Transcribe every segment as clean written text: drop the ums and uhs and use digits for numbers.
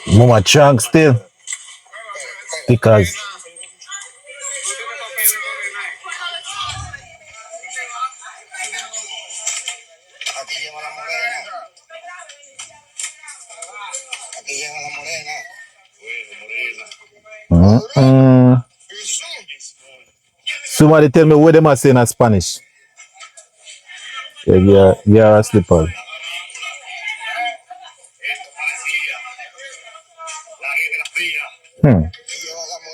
Mama chunk still. Because somebody tell me what they must say in Spanish. Yeah, a slipper.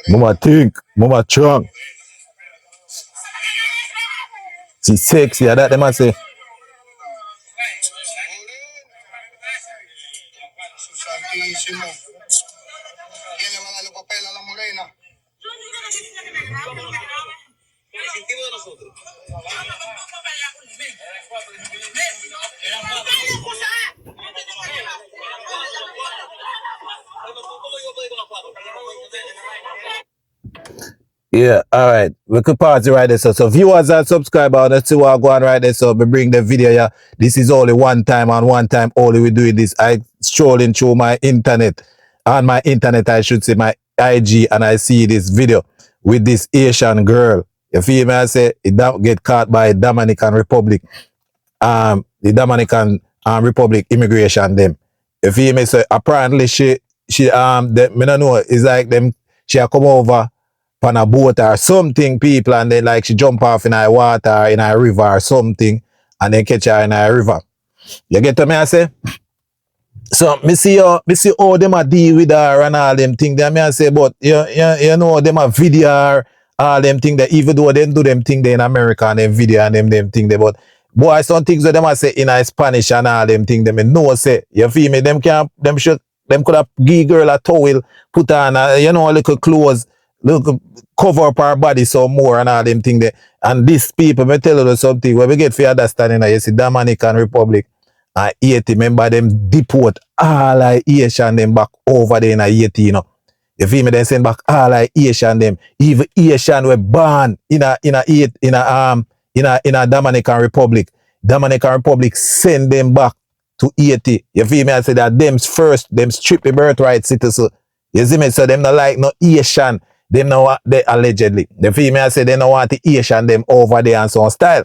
Mama think, mama chunk. She's sexy, that they must say. Yeah, all right. We could party right there. So viewers and subscribers, let's see what go on right there. So we bring the video here. This is only one time and one time only we do this. I strolling through my internet. On my internet, I should say my IG, and I see this video with this Asian girl. You feel me? I say it don't get caught by Dominican Republic. The Dominican Republic immigration them. You feel me? So apparently she me don't know, it's like them she come over on a boat or something, people, and then like she jump off in a water, in a river or something, and then catch her in a river. You get to me, I say? So, me see how them a deal with her and all them things. Then I say, but you know, them a video her, all them things that even though they do them thing they in America and them video and them thing they, but boy, some things that them a say in a Spanish and all them things them know say. You feel me? Them could have give girl a towel, put on a, you know, a little clothes, look, cover up our body some more and all them things there. And these people, me tell you something, when we get for understanding, you see, Dominican Republic and Haiti, remember them deport all like Asian them back over there in Haiti, you know. You feel me? They send back all like Asian them. Even Asian were born in a Dominican Republic. Dominican Republic send them back to Haiti. You feel me? I say that them first, them strip the birthright citizen. You see me? So them not like no Asian. Them know they allegedly. The female say they don't want the Asian them over there and so on style.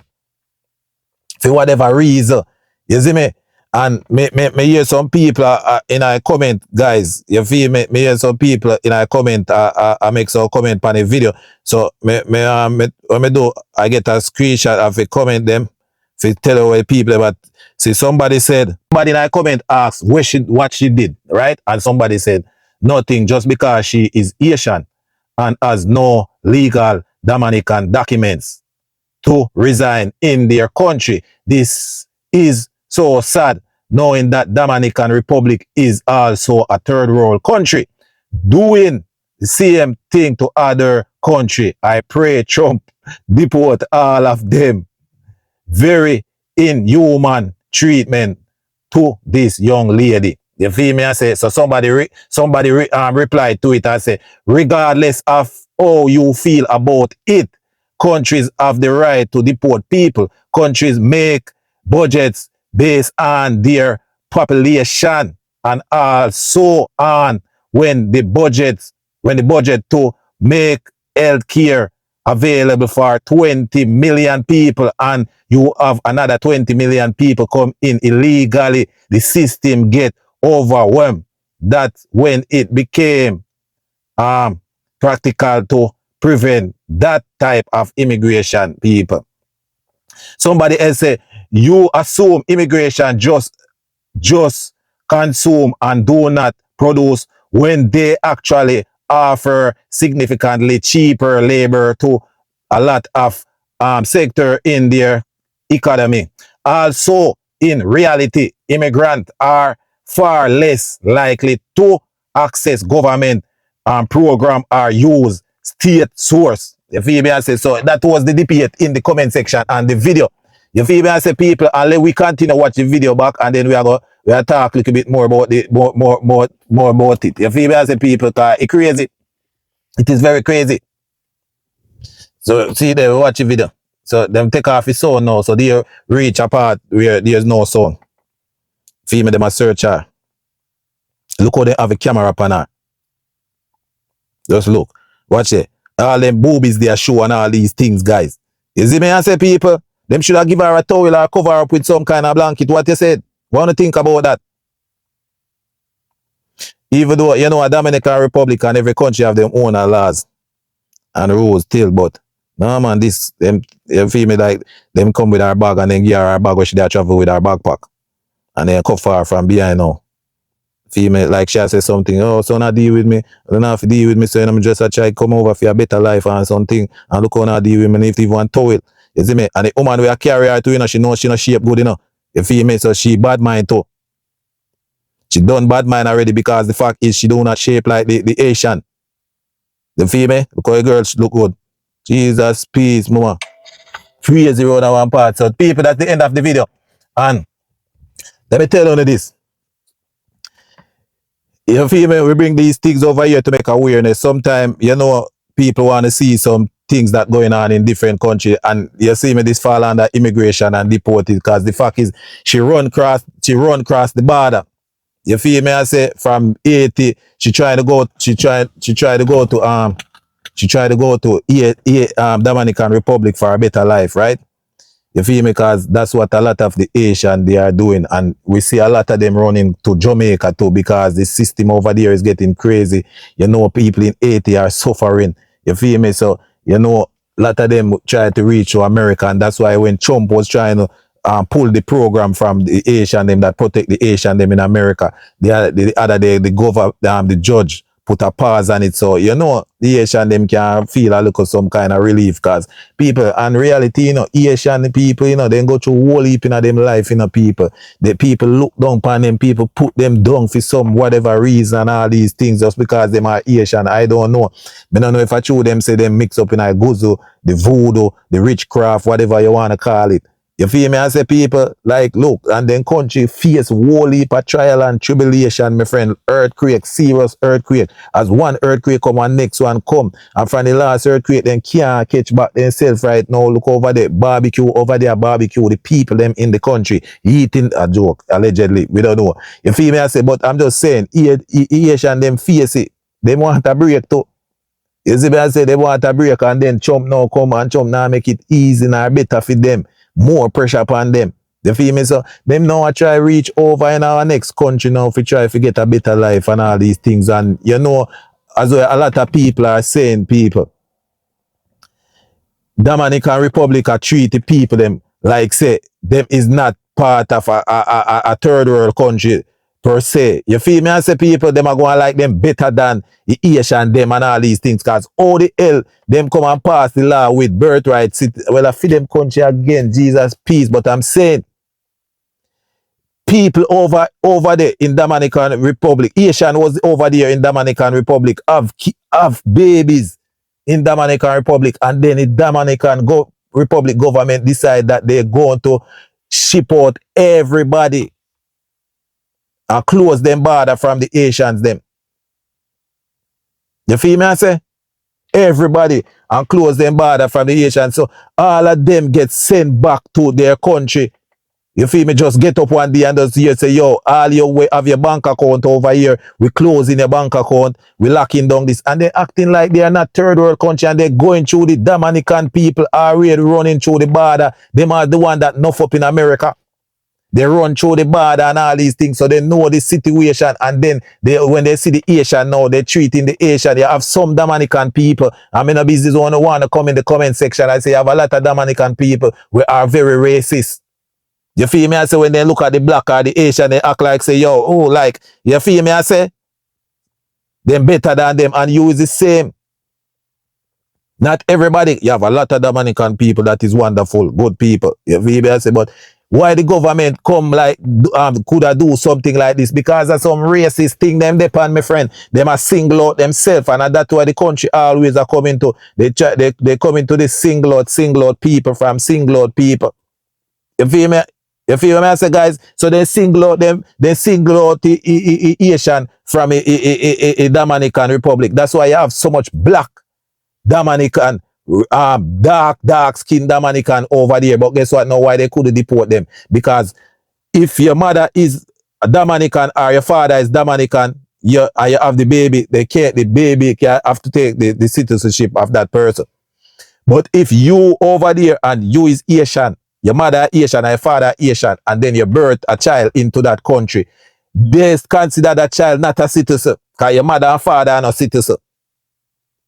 For whatever reason. You see me? And me hear some people in a comment, guys. You feel me? Me hear some people in a comment, I make some comment on a video. So when me do, I get a screenshot of a comment them to tell away people about. See, somebody in a comment asked what she did, right? And somebody said nothing, just because she is Asian and has no legal Dominican documents to resign in their country. This is so sad, knowing that Dominican Republic is also a third world country, doing the same thing to other country. I pray Trump deport all of them. Very inhuman treatment to this young lady. You feel me? I say, so somebody replied to it and say, regardless of how you feel about it, countries have the right to deport people. Countries make budgets based on their population and also on when the budget to make healthcare available for 20 million people and you have another 20 million people come in illegally, the system get overwhelmed. That's when it became practical to prevent that type of immigration, people. Somebody else say, you assume immigration just consume and do not produce when they actually offer significantly cheaper labor to a lot of sector in their economy. Also, in reality, immigrants are far less likely to access government program or use state source. You feel me? I say, so that was the debate in the comment section and the video. You feel me? I say, people, and let we continue watch the video back and then we are talk a little bit more about the more about it. You feel me? I say, people, it's crazy. It is very crazy. So see there, watch the video. So them take off his sound now. So they reach a part where there's no sound. Feel me, them a search her. Look how they have a camera upon her. Just look. Watch it. All them boobies they are show and all these things, guys. You see me I say, people? Them should have give her a towel or cover her up with some kind of blanket. What you said? What do you think about that? Even though, you know, a Dominican Republic and every country have their own laws and rules still, but no man, this, them, you feel me, like, them come with our bag and then give her bag where she there travel with her backpack. And then cover her from behind now. Feel me, like she say something, oh, so not deal with me, I don't have to deal with me, so I'm just a try come over for a better life and something, and look how not deal with me, if you want towel, you see me, and the woman will carry her to, you know, she knows she not shape good, you know, you feel me, so she bad mind too. She done bad mind already because the fact is she do not shape like the Asian. You feel me? Look how the girls look good. Jesus, peace, mama. Crazy round at one part. So people, that's the end of the video. And let me tell you this. You feel me? We bring these things over here to make awareness. Sometimes, you know, people want to see some things that going on in different countries. And you see me, this fall under immigration and deported because the fact is she run across the border. You feel me? I say from Haiti, she tried to go to Dominican Republic for a better life, right? You feel me? Because that's what a lot of the Asian they are doing. And we see a lot of them running to Jamaica too because the system over there is getting crazy. You know, people in Haiti are suffering. You feel me? So, you know, a lot of them try to reach to America. And that's why when Trump was trying to pull the program from the Asian them that protect the Asian them in America, the other day, the judge put a pause on it. So, you know, the Asian them can feel a little some kind of relief because people, and reality, you know, Asian people, you know, they go through whole heap in them life, you know, people. The people look down upon them, people put them down for some whatever reason, all these things just because them are Asian. I don't know. I don't know if I true them say them mix up in a guzo, the voodoo, the witchcraft, whatever you want to call it. You feel me? I say people, like, look, and then country face whole heap of trial and tribulation, my friend. Earthquake, serious earthquake. As one earthquake come and next one come. And from the last earthquake, then can't catch back themselves right now. Look over there, barbecue, over there, barbecue. The people them in the country eating a joke, allegedly. We don't know. You feel me? I say, but I'm just saying, Asian them face it. They want a break too. You see me? I say, they want a break and then Trump now come and Trump now make it easy and better for them. More pressure upon them. You feel me? So them now I try reach over in our next country now to try to get a better life and all these things. And you know, as well, a lot of people are saying people, Dominican Republic are treat the people them like say them is not part of a third world country per se. You feel me? I say people them are going to like them better than the Asian them and all these things because all the hell them come and pass the law with birthright. Well, I feel them country again, Jesus, peace. But I'm saying people over there in Dominican Republic, Asian was over there in Dominican Republic, have babies in Dominican Republic, and then the Dominican Republic government decide that they're going to ship out everybody and close them border from the Asians them. You feel me I say? Everybody and close them border from the Asians. So all of them get sent back to their country. You feel me? Just get up one day and just here say, yo, all you have your bank account over here. We closing your bank account. We locking down this. And they acting like they are not third world country and they're going through the Dominican people are really running through the border. Them are the one that enough up in America. They run through the border and all these things, so they know the situation. And then when they see the Asian now, they're treating the Asian. You have some Dominican people. I'm in a business owner want to come in the comment section. I say, I have a lot of Dominican people who are very racist. You feel me? I say, when they look at the black or the Asian, they act like, say, yo, oh, like, you feel me? I say, them better than them, and you is the same. Not everybody. You have a lot of Dominican people that is wonderful, good people. You feel me? I say, but why the government come like could I do something like this? Because of some racist thing them depend, my friend. Them are single out themselves, and that's why the country always are coming to. They come into this single out people from single out people. You feel me? You feel me? I say, guys. So they single out them. They single out the Asian from a Dominican Republic. That's why you have so much black Dominican dark skin Dominican over there. But guess what? Now why they couldn't deport them? Because if your mother is a Dominican or your father is Dominican, you have the baby, the baby can have to take the citizenship of that person. But if you over there and you is Asian, your mother Asian and your father Asian, and then you birth a child into that country, they consider that child not a citizen because your mother and father are not citizen.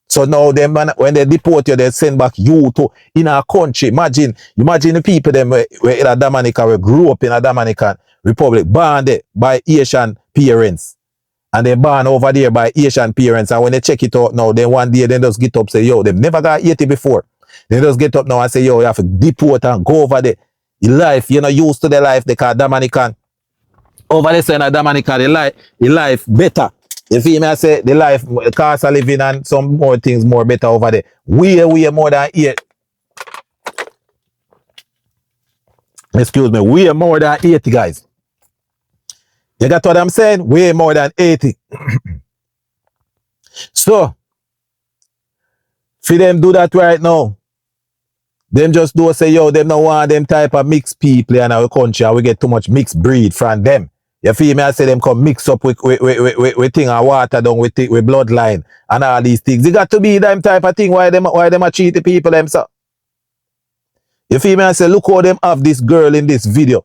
So now them when they deport you, they send back you to in our country. Imagine the people them where in a Dominica, we grew up in a Dominican Republic, born there by Asian parents. And they born over there by Asian parents. And when they check it out now, then one day they just get up say, yo, they've never got 80 before. They just get up now and say, yo, you have to deport and go over there. Your life, you're not used to the life they call Dominican. Over there, saying Dominican, the life better. You feel me? I say the life, the cost of living and some more things more better over there. Way more than 80. Excuse me, way more than 80, guys. You got what I'm saying? Way more than 80. So, for them do that right now, them just do say, yo, them no want them type of mixed people in our country and we get too much mixed breed from them. You feel me? I say them come mix up with thing and water down with bloodline and all these things. It got to be them type of thing why them a cheat the people them so. You feel me? I say, look how them have this girl in this video.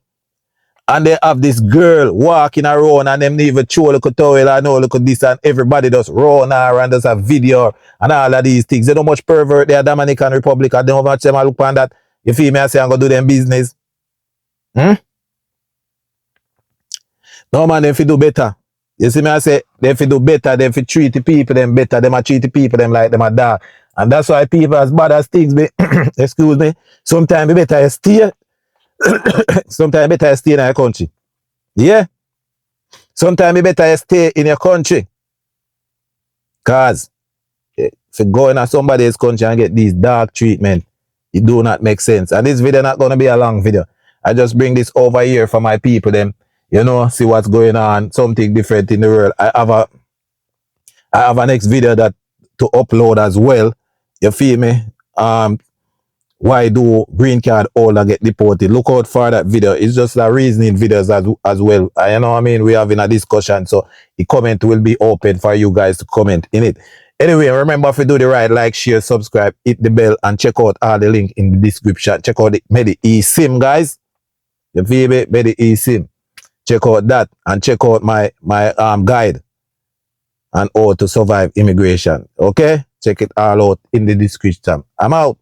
And they have this girl walking around and them even show look at towel and look at this and everybody just run her and does a video and all of these things. They don't much pervert their Dominican Republic and they don't much them look on that. You feel me? I say I'm gonna do them business. No man, them fi do better. You see me? I say they fi do better, they fi treat the people them better, them a treat the people them like them a dog. And that's why people as bad as things be excuse me, sometimes be better stay. Sometimes better stay in your country. Yeah? Sometimes better stay in your country. Cause if you go in somebody's country and get these dark treatment, it do not make sense. And this video not gonna be a long video. I just bring this over here for my people them. You know, see what's going on, something different in the world. I have a next video that to upload as well. You feel me? Why do green card holder get deported? Look out for that video. It's just a reasoning videos as well. You know what I mean? We're having a discussion, so the comment will be open for you guys to comment in it. Anyway, remember if you do the right, like, share, subscribe, hit the bell, and check out all the link in the description. Check out the eSIM, guys. You feel me? The eSIM. Check out that and check out my guide on how to survive immigration. Okay? Check it all out in the description. I'm out.